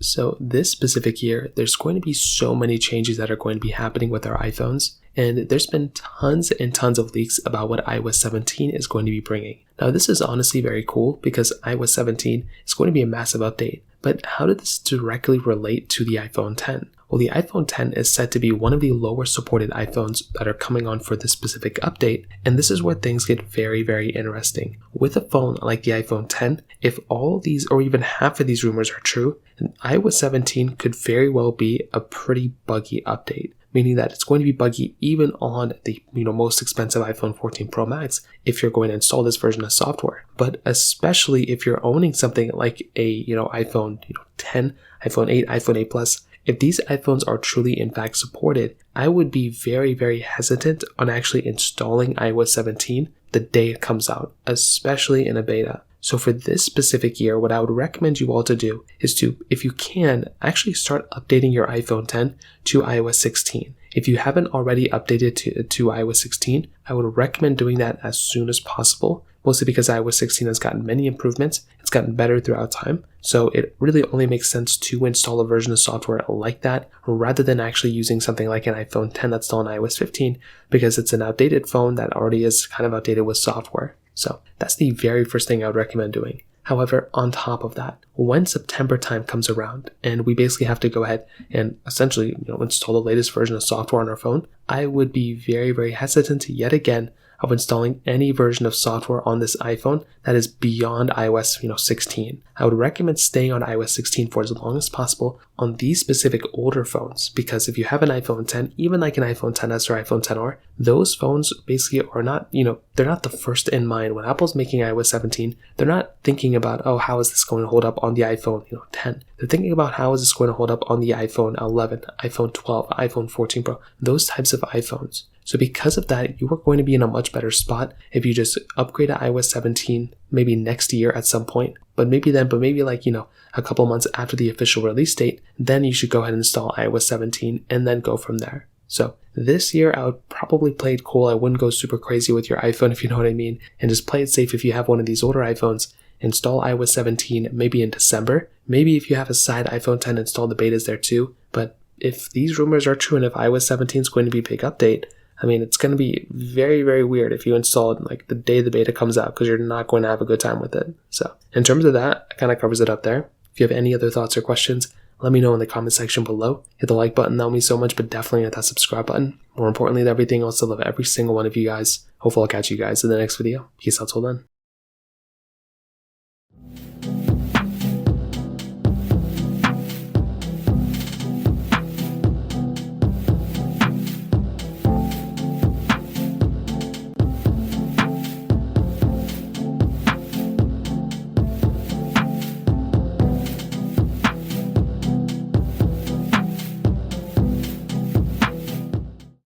So this specific year, there's going to be so many changes that are going to be happening with our iPhones, and there's been tons and tons of leaks about what iOS 17 is going to be bringing. Now this is honestly very cool because iOS 17 is going to be a massive update, but how did this directly relate to the iPhone 10? Well, the iPhone 10 is said to be one of the lower supported iPhones that are coming on for this specific update, and this is where things get very, very interesting. With a phone like the iPhone 10, if all these or even half of these rumors are true, then iOS 17 could very well be a pretty buggy update, meaning that it's going to be buggy even on the most expensive iPhone 14 Pro Max if you're going to install this version of software. But especially if you're owning something like a iPhone 10, iPhone 8, iPhone 8 Plus, if these iPhones are truly in fact supported, I would be very, very hesitant on actually installing iOS 17 the day it comes out, especially in a beta. So for this specific year, what I would recommend you all to do is to, if you can, actually start updating your iPhone 10 to iOS 16. If you haven't already updated to iOS 16, I would recommend doing that as soon as possible, mostly because iOS 16 has gotten many improvements. It's gotten better throughout time. So it really only makes sense to install a version of software like that rather than actually using something like an iPhone 10 that's still on iOS 15 because it's an outdated phone that already is kind of outdated with software. So that's the very first thing I would recommend doing. However, on top of that, when September time comes around and we basically have to go ahead and essentially install the latest version of software on our phone, I would be very, very hesitant yet again of installing any version of software on this iPhone that is beyond iOS 16. I would recommend staying on iOS 16 for as long as possible on these specific older phones, because if you have an iPhone 10, even like an iPhone 10s or iPhone 10R, those phones basically are not, they're not the first in mind. When Apple's making iOS 17, they're not thinking about, oh, how is this going to hold up on the iPhone 10? They're thinking about how is this going to hold up on the iPhone 11, iPhone 12, iPhone 14 Pro, those types of iPhones. So because of that, you are going to be in a much better spot if you just upgrade to iOS 17 maybe next year at some point. But maybe like, a couple months after the official release date, then you should go ahead and install iOS 17 and then go from there. So this year, I would probably play it cool. I wouldn't go super crazy with your iPhone, if you know what I mean, and just play it safe if you have one of these older iPhones. Install iOS 17 maybe in December. Maybe if you have a side iPhone 10, install the betas there too. But if these rumors are true and if iOS 17 is going to be a big update, I mean, it's going to be very, very weird if you install it like the day the beta comes out because you're not going to have a good time with it. So in terms of that kind of covers it up there. If you have any other thoughts or questions, let me know in the comment section below. Hit the like button, that would mean so much, but definitely hit that subscribe button. More importantly than everything else, I love every single one of you guys. Hopefully I'll catch you guys in the next video. Peace out till then.